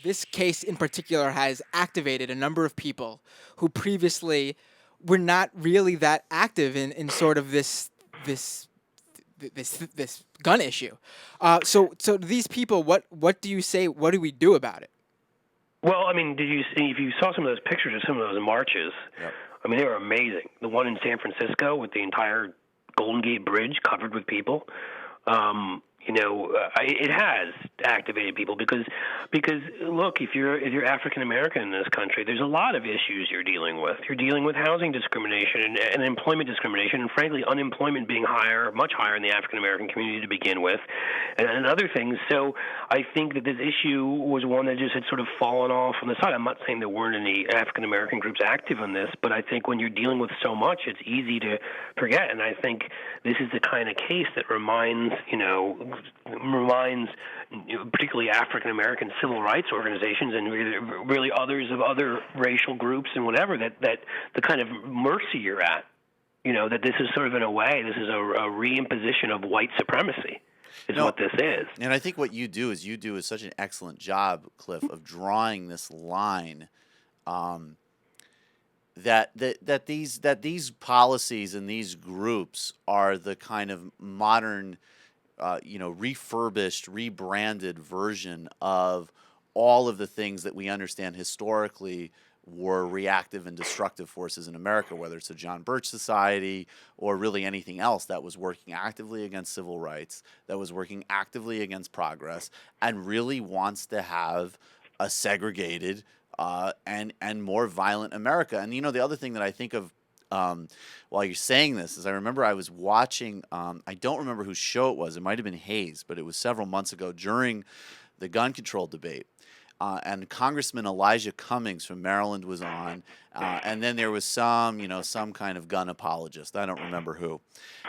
this case in particular has activated a number of people who previously were not really that active in sort of this this gun issue. So these people, what do you say? What do we do about it? Well, I mean, did you see? If you saw some of those pictures of some of those marches, Yep. I mean, they were amazing. The one in San Francisco with the entire Golden Gate Bridge covered with people. It has activated people because look, if you're African American in this country, there's a lot of issues you're dealing with. You're dealing with housing discrimination and employment discrimination, and frankly, unemployment being much higher in the African American community to begin with, and other things. So I think that this issue was one that just had sort of fallen off on the side. I'm not saying there weren't any African American groups active on this, but I think when you're dealing with so much, it's easy to forget. And I think this is the kind of case that reminds particularly African American civil rights organizations and really others of other racial groups and whatever that the kind of mercy you're at, that this is sort of in a way this is a reimposition of white supremacy is what this is. And I think what you do is such an excellent job, Cliff, of drawing this line. That these policies and these groups are the kind of modern, refurbished, rebranded version of all of the things that we understand historically were reactive and destructive forces in America, whether it's the John Birch Society or really anything else that was working actively against civil rights, that was working actively against progress, and really wants to have a segregated and more violent America. And the other thing that I think of while you're saying this is I remember I was watching, I don't remember whose show it was. It might have been Hayes, but it was several months ago during the gun control debate. And Congressman Elijah Cummings from Maryland was on, and then there was some kind of gun apologist. I don't remember who.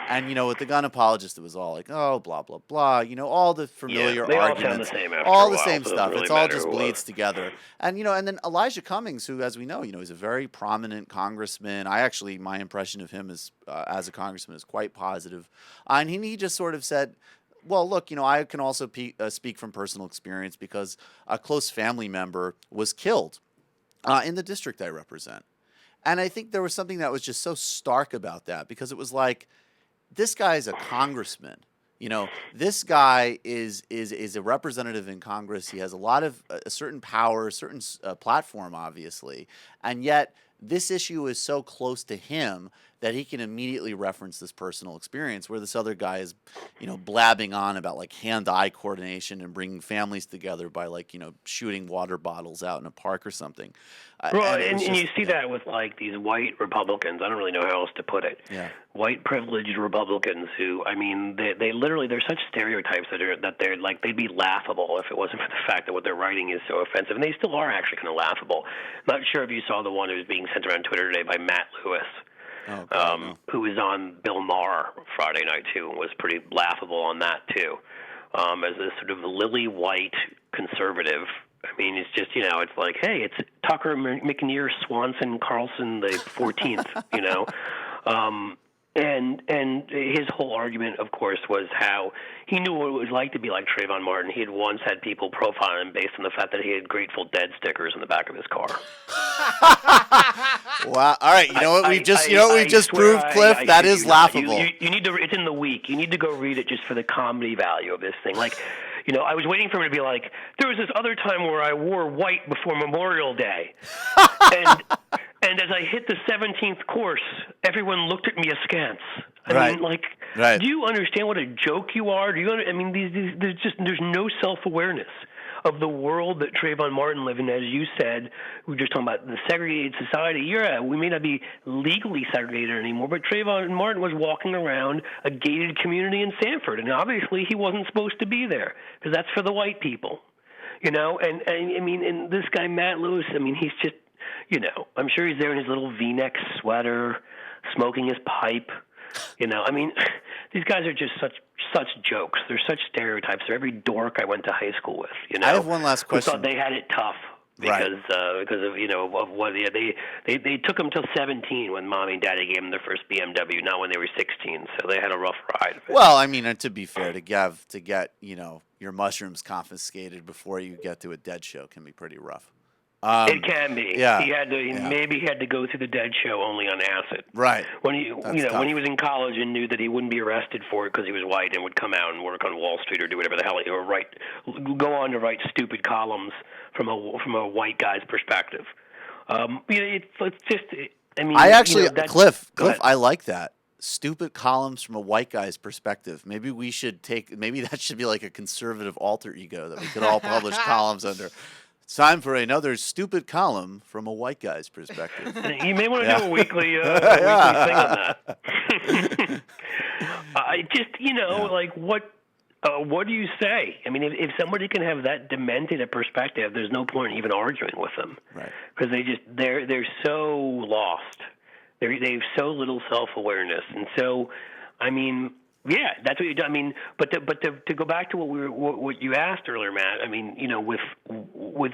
And, with the gun apologist, it was all like, oh, blah, blah, blah, all the familiar they arguments. all sound the same after all a the while, same so it stuff. doesn't It's really all matter just who bleeds was. together. And, and then Elijah Cummings, who, as we know, is a very prominent congressman. My impression of him is, as a congressman is quite positive. And he just sort of said, well, look, I can also speak from personal experience because a close family member was killed in the district I represent. And I think there was something that was just so stark about that because it was like, this guy is a congressman. This guy is a representative in Congress. He has a lot of a certain power, a certain platform, obviously. And yet this issue is so close to him that he can immediately reference this personal experience where this other guy is, blabbing on about like hand-eye coordination and bringing families together by shooting water bottles out in a park or something. Well, and you see that with like these white Republicans. I don't really know how else to put it. Yeah. White privileged Republicans who, I mean, they literally, they're such stereotypes that they're like, they'd be laughable if it wasn't for the fact that what they're writing is so offensive. And they still are actually kind of laughable. Not sure if you saw the one that was being sent around Twitter today by Matt Lewis. Oh, God, no. Who was on Bill Maher Friday night, too, and was pretty laughable on that, too. As this sort of lily white conservative. I mean, it's just, it's like, hey, it's Tucker, McNear, Swanson, Carlson, the 14th, And his whole argument, of course, was how he knew what it was like to be like Trayvon Martin. He had once had people profile him based on the fact that he had Grateful Dead stickers in the back of his car. Wow! All right, you know what we've just proved, Cliff. That is laughable. You need to. It's in the week. You need to go read it just for the comedy value of this thing. Like, I was waiting for him to be like, there was this other time where I wore white before Memorial Day, and as I hit the 17th course, everyone looked at me askance. I mean, like, right. Do you understand what a joke you are? There's no self-awareness of the world that Trayvon Martin lived in. As you said, we were just talking about the segregated society. Yeah, we may not be legally segregated anymore, but Trayvon Martin was walking around a gated community in Sanford, and obviously he wasn't supposed to be there because that's for the white people, And I mean, and this guy Matt Lewis, I mean, he's just, I'm sure he's there in his little V-neck sweater, smoking his pipe. I mean, these guys are just such jokes. They're such stereotypes. They're every dork I went to high school with. I have one last who question. thought they had it tough. Right. because of of what they took him till 17 when mommy and daddy gave him their first BMW, not when they were 16. So they had a rough ride of it. Well, I mean, and to be fair, to get your mushrooms confiscated before you get to a Dead show can be pretty rough. It can be. Yeah. Maybe he had to go through the Dead show only on acid. Right. When he That's tough. when he was in college and knew that he wouldn't be arrested for it because he was white and would come out and work on Wall Street or do whatever the hell go on to write stupid columns from a white guy's perspective. It's just. I mean, I actually, Cliff, I like that. Stupid columns from a white guy's perspective. Maybe that should be like a conservative alter ego that we could all publish columns under. It's time for another stupid column from a white guy's perspective. You may want to do a weekly thing on that. What do you say? I mean, if somebody can have that demented a perspective, there's no point in even arguing with them, right? Because they're so lost. They've so little self-awareness, and so, I mean. Yeah, that's what you do. I mean, but to go back to what you asked earlier, Matt. I mean, with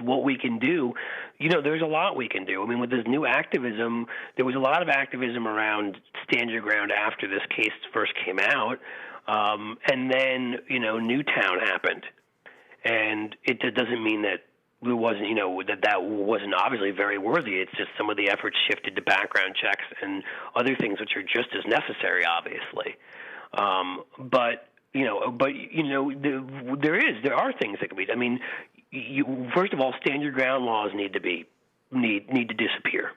what we can do, there's a lot we can do. I mean, with this new activism, there was a lot of activism around Stand Your Ground after this case first came out, and then Newtown happened, and it doesn't mean that it wasn't that wasn't obviously very worthy. It's just some of the efforts shifted to background checks and other things which are just as necessary, obviously. There are things that can be. I mean, first of all, stand your ground laws need to disappear,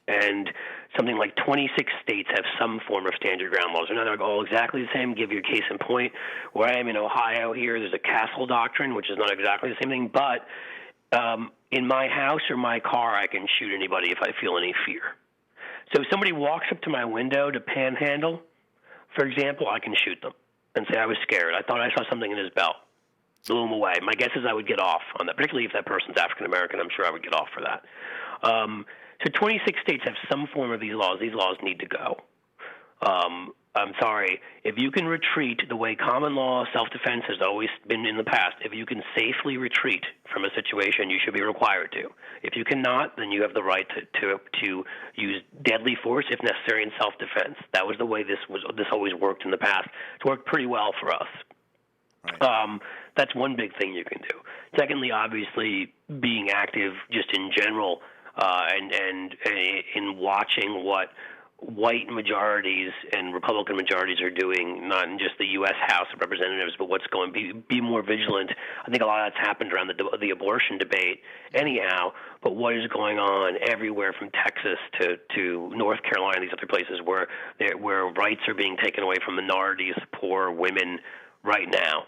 and something like 26 states have some form of stand your ground laws. They're not all exactly the same. Give you a case in point. Where I am in Ohio, here there's a castle doctrine, which is not exactly the same thing, but in my house or my car, I can shoot anybody if I feel any fear. So if somebody walks up to my window to panhandle, for example, I can shoot them and say I was scared. I thought I saw something in his belt. Blew him away. My guess is I would get off on that, particularly if that person's African American. I'm sure I would get off for that. So 26 states have some form of these laws. These laws need to go. I'm sorry. If you can retreat the way common law self-defense has always been in the past, if you can safely retreat from a situation, you should be required to. If you cannot, then you have the right to use deadly force if necessary in self-defense. That was the way this always worked in the past. It's worked pretty well for us. Right. That's one big thing you can do. Secondly, obviously, being active just in general and in watching what white majorities and Republican majorities are doing, not in just the U.S. House of Representatives, but what's going to be more vigilant. I think a lot of that's happened around the abortion debate anyhow, but what is going on everywhere from Texas to North Carolina, these other places where rights are being taken away from minorities, poor women right now,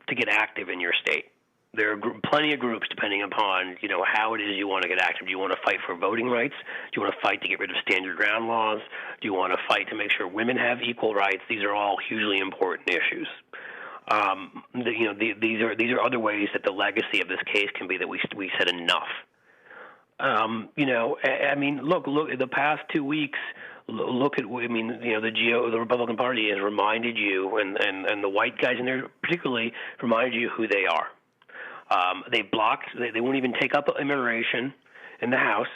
to get active in your state. There are plenty of groups, depending upon how it is you want to get active. Do you want to fight for voting rights? Do you want to fight to get rid of stand your ground laws? Do you want to fight to make sure women have equal rights? These are all hugely important issues. These are other ways that the legacy of this case can be that we said enough. I mean, look. The past 2 weeks. Look at, the Republican Party has reminded you, and the white guys in there particularly reminded you who they are. They won't even take up immigration in the House.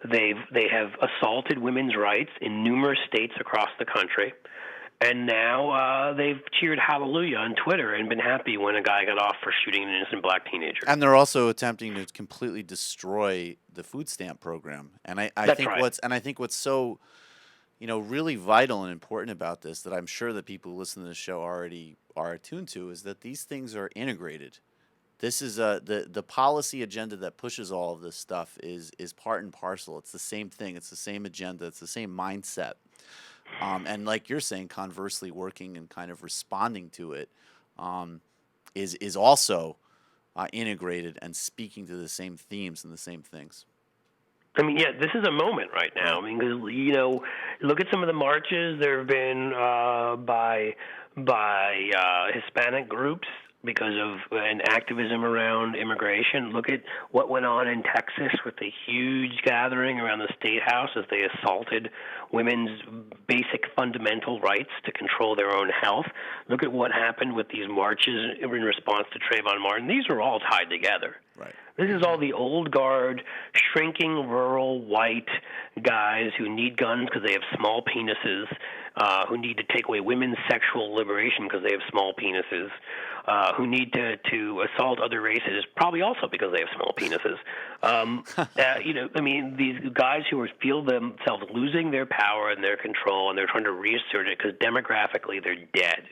They have assaulted women's rights in numerous states across the country. And now they've cheered hallelujah on Twitter and been happy when a guy got off for shooting an innocent black teenager. And they're also attempting to completely destroy the food stamp program. And I think what's so really vital and important about this, that I'm sure that people who listen to the show already are attuned to, is that these things are integrated. This is the policy agenda that pushes all of this stuff is part and parcel. It's the same thing. It's the same agenda. It's the same mindset. And like you're saying, conversely, working and kind of responding to it is also integrated and speaking to the same themes and the same things. I mean, yeah, this is a moment right now. I mean, because look at some of the marches. There have been by Hispanic groups because of an activism around immigration. Look at what went on in Texas with the huge gathering around the State House as they assaulted women's basic fundamental rights to control their own health. Look at what happened with these marches in response to Trayvon Martin. These are all tied together. Right. This is all the old guard, shrinking rural white guys who need guns because they have small penises, who need to take away women's sexual liberation because they have small penises, who need to assault other races, probably also because they have small penises. These guys who feel themselves losing their power and their control, and they're trying to reassert it because demographically they're dead.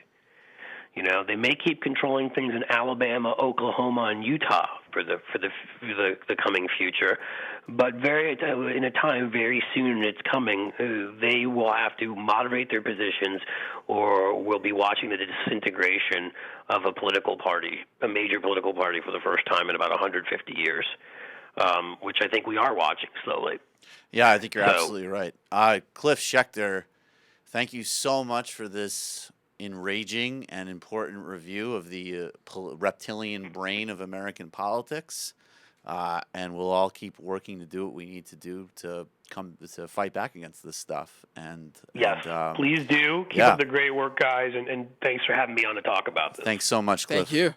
They may keep controlling things in Alabama, Oklahoma, and Utah for the coming future, but in a time very soon it's coming, they will have to moderate their positions, or we'll be watching the disintegration of a major political party for the first time in about 150 years, which I think we are watching slowly. Yeah, I think you're absolutely right. Cliff Schecter, thank you so much for this enraging and important review of the reptilian brain of American politics, and we'll all keep working to do what we need to do to fight back against this stuff. Yes, please do. Keep up the great work, guys, and thanks for having me on to talk about this. Thanks so much, Cliff. Thank you.